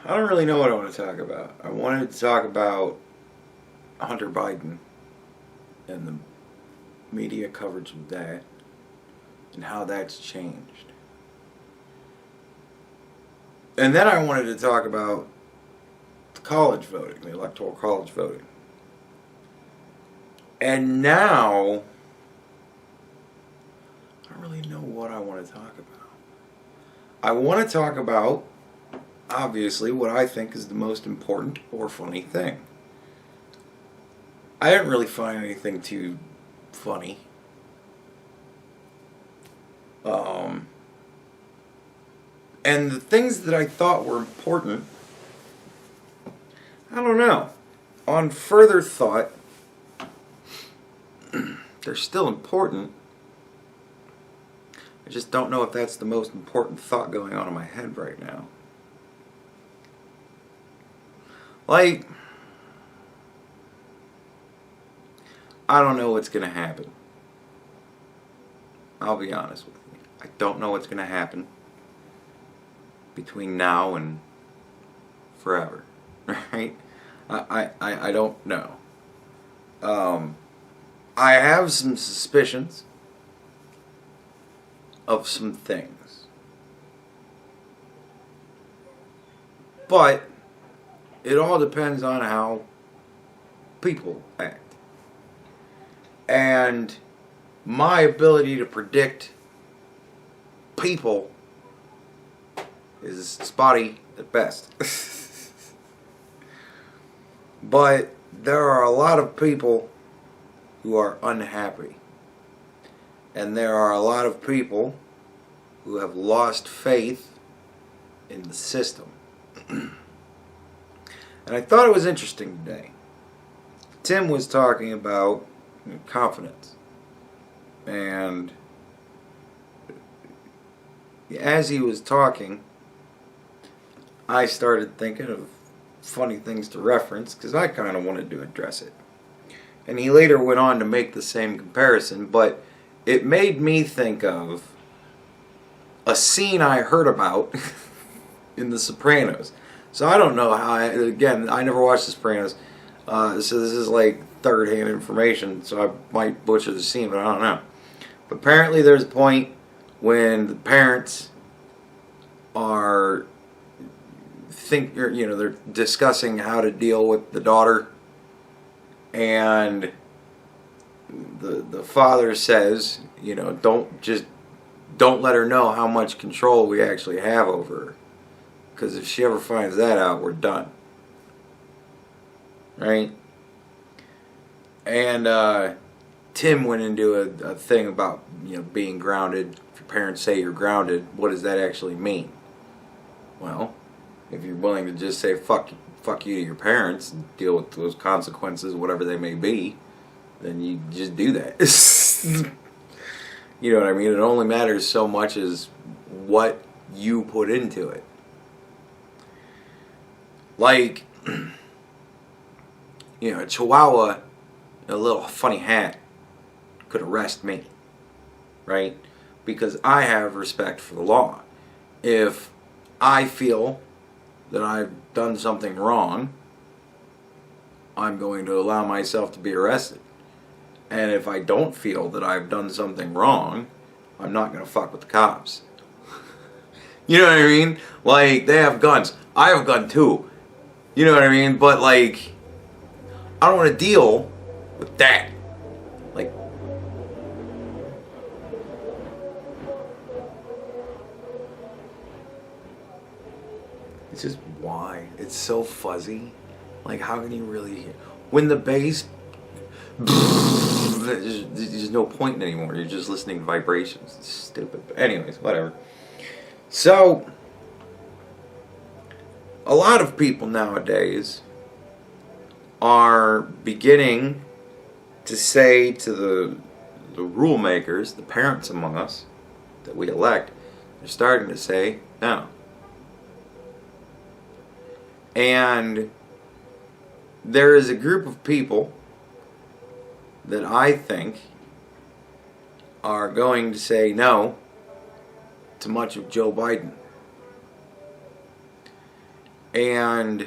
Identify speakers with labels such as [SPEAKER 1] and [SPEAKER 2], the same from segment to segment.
[SPEAKER 1] I don't really know what I want to talk about. I wanted to talk about Hunter Biden and the media coverage of that and how that's changed. And then I wanted to talk about the college voting, the electoral college voting. And now, I don't really know what I want to talk about. I want to talk about, obviously, what I think is the most important or funny thing. I didn't really find anything too funny. And the things that I thought were important, I don't know. On further thought, they're still important. I just don't know if that's the most important thought going on in my head right now. Like, I don't know what's going to happen. I'll be honest with you. I don't know what's going to happen between now and forever. Right? I don't know. I have some suspicions of some things. But it all depends on how people act. And my ability to predict people is spotty at best. But there are a lot of people who are unhappy. And there are a lot of people who have lost faith in the system. And I thought it was interesting today. Tim was talking about confidence. And as he was talking, I started thinking of funny things to reference because I kind of wanted to address it. And he later went on to make the same comparison, but it made me think of a scene I heard about in The Sopranos. So I don't know how, again, I never watched The Sopranos, so this is like third-hand information, so I might butcher the scene, but I don't know. But apparently there's a point when the parents are they're discussing how to deal with the daughter, and the father says, don't let her know how much control we actually have over her, because if she ever finds that out, we're done. Right? And Tim went into a thing about being grounded. If your parents say you're grounded, what does that actually mean? Well, if you're willing to just say fuck you to your parents and deal with those consequences, whatever they may be, then you just do that. You know what I mean? It only matters so much as what you put into it. Like, a chihuahua, a little funny hat, could arrest me, right? Because I have respect for the law. If I feel that I've done something wrong, I'm going to allow myself to be arrested. And if I don't feel that I've done something wrong, I'm not going to fuck with the cops. You know what I mean? Like, they have guns. I have a gun too. You know what I mean? But, like, I don't want to deal with that. Like, it's just why? It's so fuzzy. Like, how can you really hear? When the bass, there's no point anymore. You're just listening to vibrations. It's stupid. But anyways, whatever. So, a lot of people nowadays are beginning to say to the rule makers, the parents among us that we elect, they're starting to say no. And there is a group of people that I think are going to say no to much of Joe Biden. And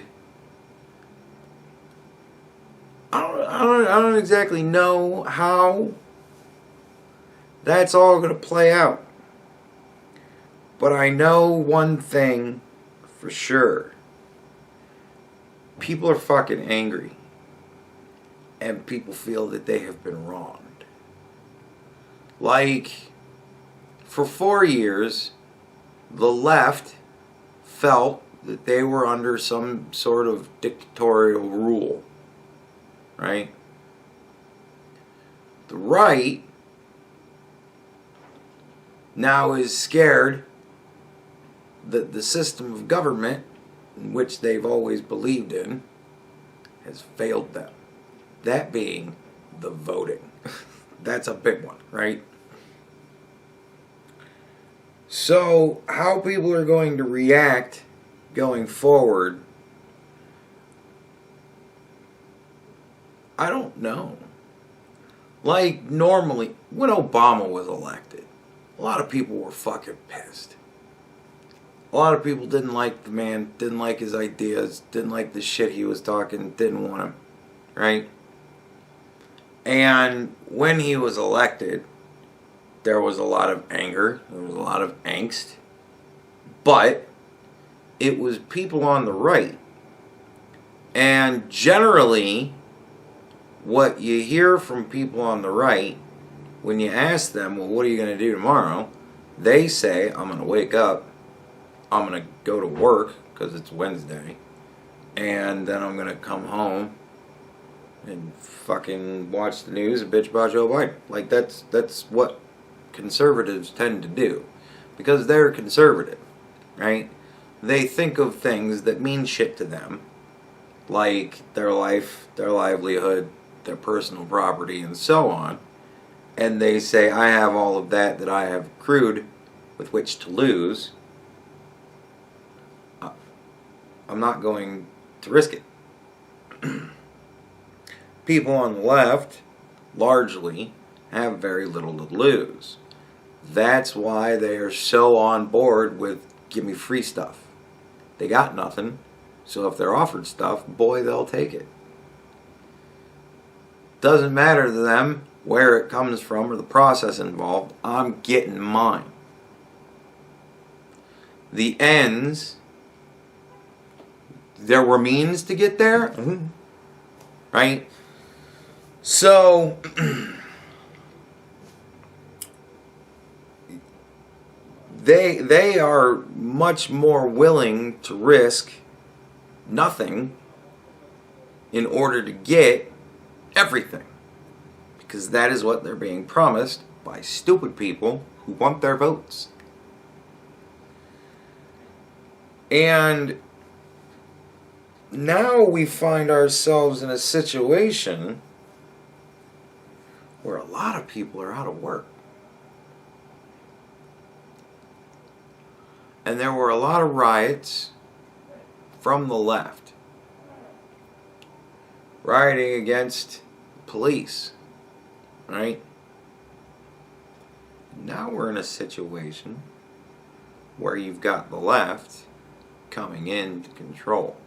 [SPEAKER 1] I don't exactly know how that's all going to play out. But I know one thing for sure. People are fucking angry. And people feel that they have been wronged. Like, for 4 years, the left felt that they were under some sort of dictatorial rule. Right? The right now is scared that the system of government in which they've always believed in has failed them. That being the voting. That's a big one, right? So, how people are going to react going forward, I don't know. Like, normally, when Obama was elected, a lot of people were fucking pissed. A lot of people didn't like the man, didn't like his ideas, didn't like the shit he was talking, didn't want him, right? And when he was elected, there was a lot of anger, there was a lot of angst, but it was people on the right. And generally, what you hear from people on the right, when you ask them, well, what are you going to do tomorrow? They say, I'm going to wake up, I'm going to go to work, because it's Wednesday, and then I'm going to come home and fucking watch the news and bitch about Joe Biden. Like, that's what conservatives tend to do. Because they're conservative, right? They think of things that mean shit to them, like their life, their livelihood, their personal property, and so on. And they say, I have all of that I have accrued with which to lose. I'm not going to risk it. People on the left, largely, have very little to lose. That's why they are so on board with give me free stuff. They got nothing, so if they're offered stuff, boy, they'll take it. Doesn't matter to them where it comes from or the process involved. I'm getting mine. The ends, there were means to get there, right? So, they are much more willing to risk nothing in order to get everything. Because that is what they're being promised by stupid people who want their votes. And now we find ourselves in a situation where a lot of people are out of work. And there were a lot of riots from the left, rioting against police, right? Now we're in a situation where you've got the left coming into control.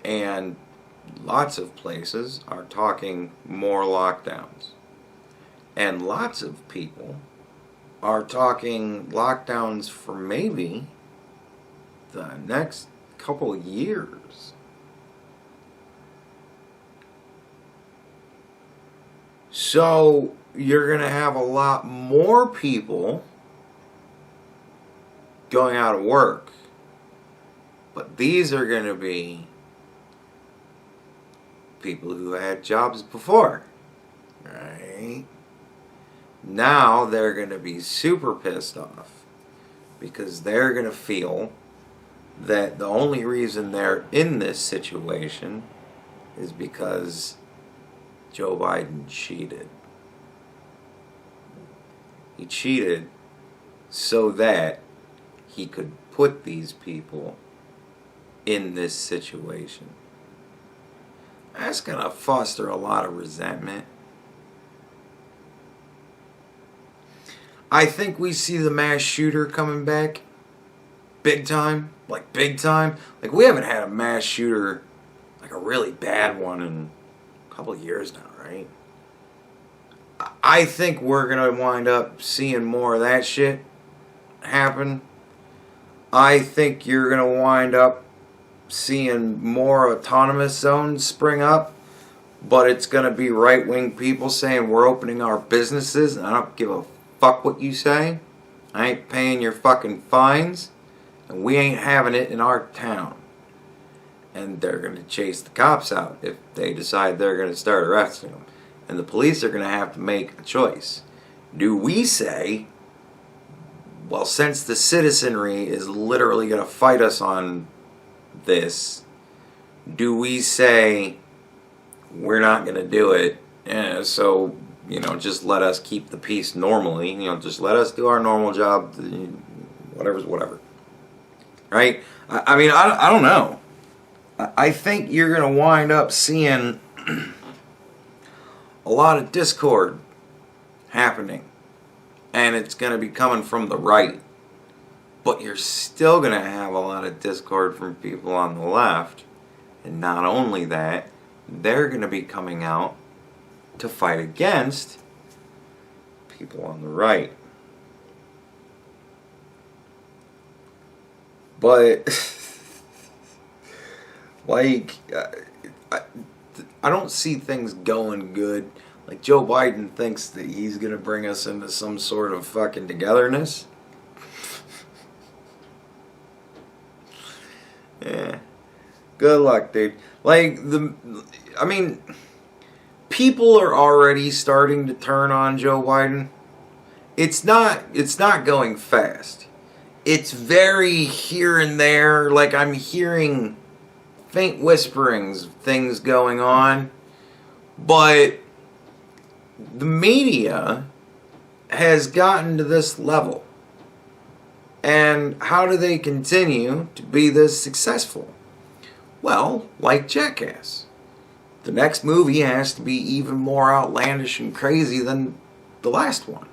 [SPEAKER 1] And lots of places are talking more lockdowns. And lots of people are talking lockdowns for maybe the next couple of years. So you're going to have a lot more people going out of work. But these are going to be people who had jobs before, right? Now they're going to be super pissed off because they're going to feel that the only reason they're in this situation is because Joe Biden cheated. He cheated so that he could put these people in this situation. That's going to foster a lot of resentment. I think we see the mass shooter coming back big time. Like big time. Like we haven't had a mass shooter, like a really bad one, in a couple of years now, right? I think we're going to wind up seeing more of that shit happen. I think you're going to wind up seeing more autonomous zones spring up, but it's going to be right-wing people saying we're opening our businesses, and I don't give a fuck what you say. I ain't paying your fucking fines, and we ain't having it in our town. And they're going to chase the cops out if they decide they're going to start arresting them. And the police are going to have to make a choice. Do we say, well, since the citizenry is literally going to fight us on this, do we say we're not going to do it, so, just let us keep the peace normally, just let us do our normal job, whatever's whatever, right? I don't know. I think you're going to wind up seeing a lot of discord happening, and it's going to be coming from the right. But you're still going to have a lot of discord from people on the left. And not only that, they're going to be coming out to fight against people on the right. But, I don't see things going good. Like, Joe Biden thinks that he's going to bring us into some sort of fucking togetherness. Yeah. Good luck, dude. People are already starting to turn on Joe Biden. It's not going fast. It's very here and there. Like, I'm hearing faint whisperings of things going on. But the media has gotten to this level. And how do they continue to be this successful? Well, like Jackass. The next movie has to be even more outlandish and crazy than the last one.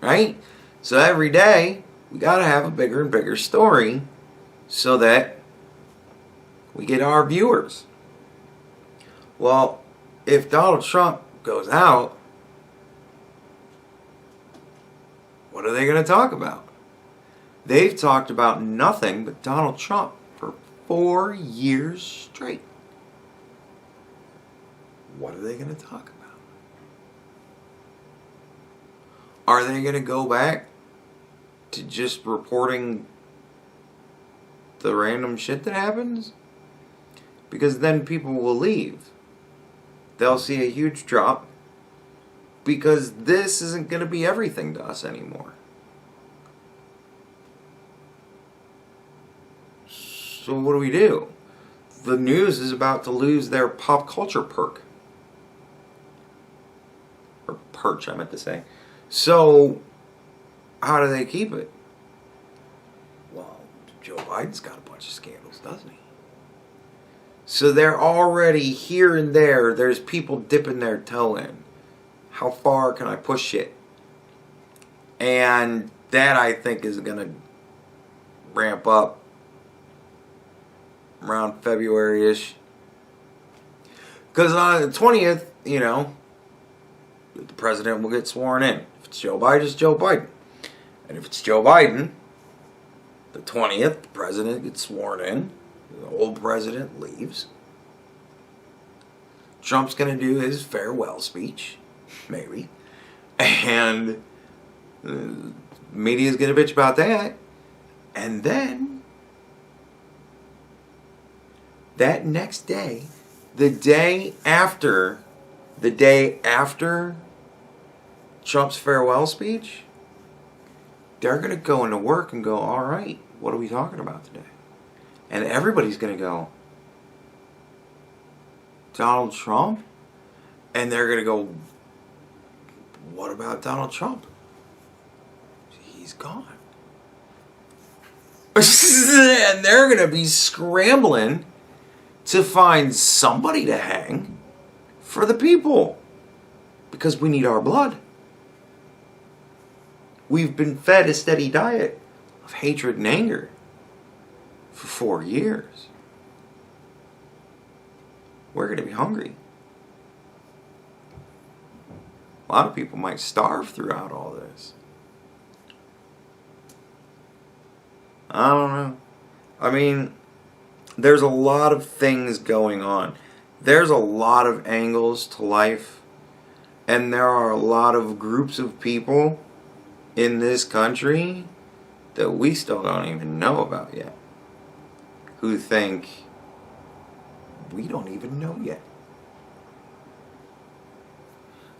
[SPEAKER 1] Right? So every day, we gotta have a bigger and bigger story so that we get our viewers. Well, if Donald Trump goes out, what are they going to talk about? They've talked about nothing but Donald Trump for 4 years straight. What are they going to talk about? Are they going to go back to just reporting the random shit that happens? Because then people will leave. They'll see a huge drop because this isn't going to be everything to us anymore. So what do? The news is about to lose their pop culture perk. Or perch, I meant to say. So, how do they keep it? Well, Joe Biden's got a bunch of scandals, doesn't he? So they're already here and there. There's people dipping their toe in. How far can I push it? And that, I think, is going to ramp up around February-ish. Because on the 20th, the president will get sworn in. If it's Joe Biden, it's Joe Biden. And if it's Joe Biden, the 20th, the president gets sworn in. The old president leaves. Trump's going to do his farewell speech. Maybe. And the media's going to bitch about that. And then that next day, the day after Trump's farewell speech, they're going to go into work and go, all right, what are we talking about today? And everybody's going to go, Donald Trump? And they're going to go, what about Donald Trump? He's gone. And they're going to be scrambling to find somebody to hang for the people. Because we need our blood. We've been fed a steady diet of hatred and anger for 4 years. We're going to be hungry. A lot of people might starve throughout all this. I don't know. I mean, there's a lot of things going on. There's a lot of angles to life. And there are a lot of groups of people in this country that we still don't even know about yet, who think we don't even know yet.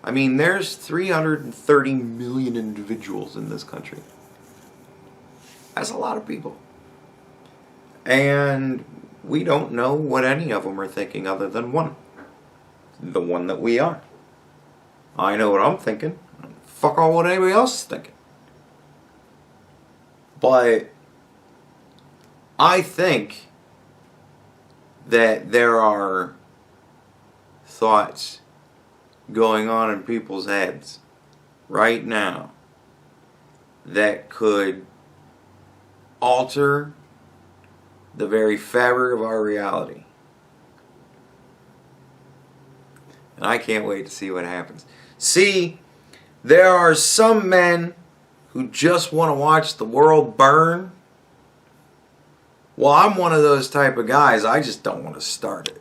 [SPEAKER 1] I mean, there's 330 million individuals in this country. That's a lot of people. And we don't know what any of them are thinking other than one. The one that we are. I know what I'm thinking. Fuck all what anybody else is thinking. But I think that there are thoughts going on in people's heads right now that could alter the very fabric of our reality. And I can't wait to see what happens. See, there are some men who just want to watch the world burn. Well, I'm one of those type of guys. I just don't want to start it.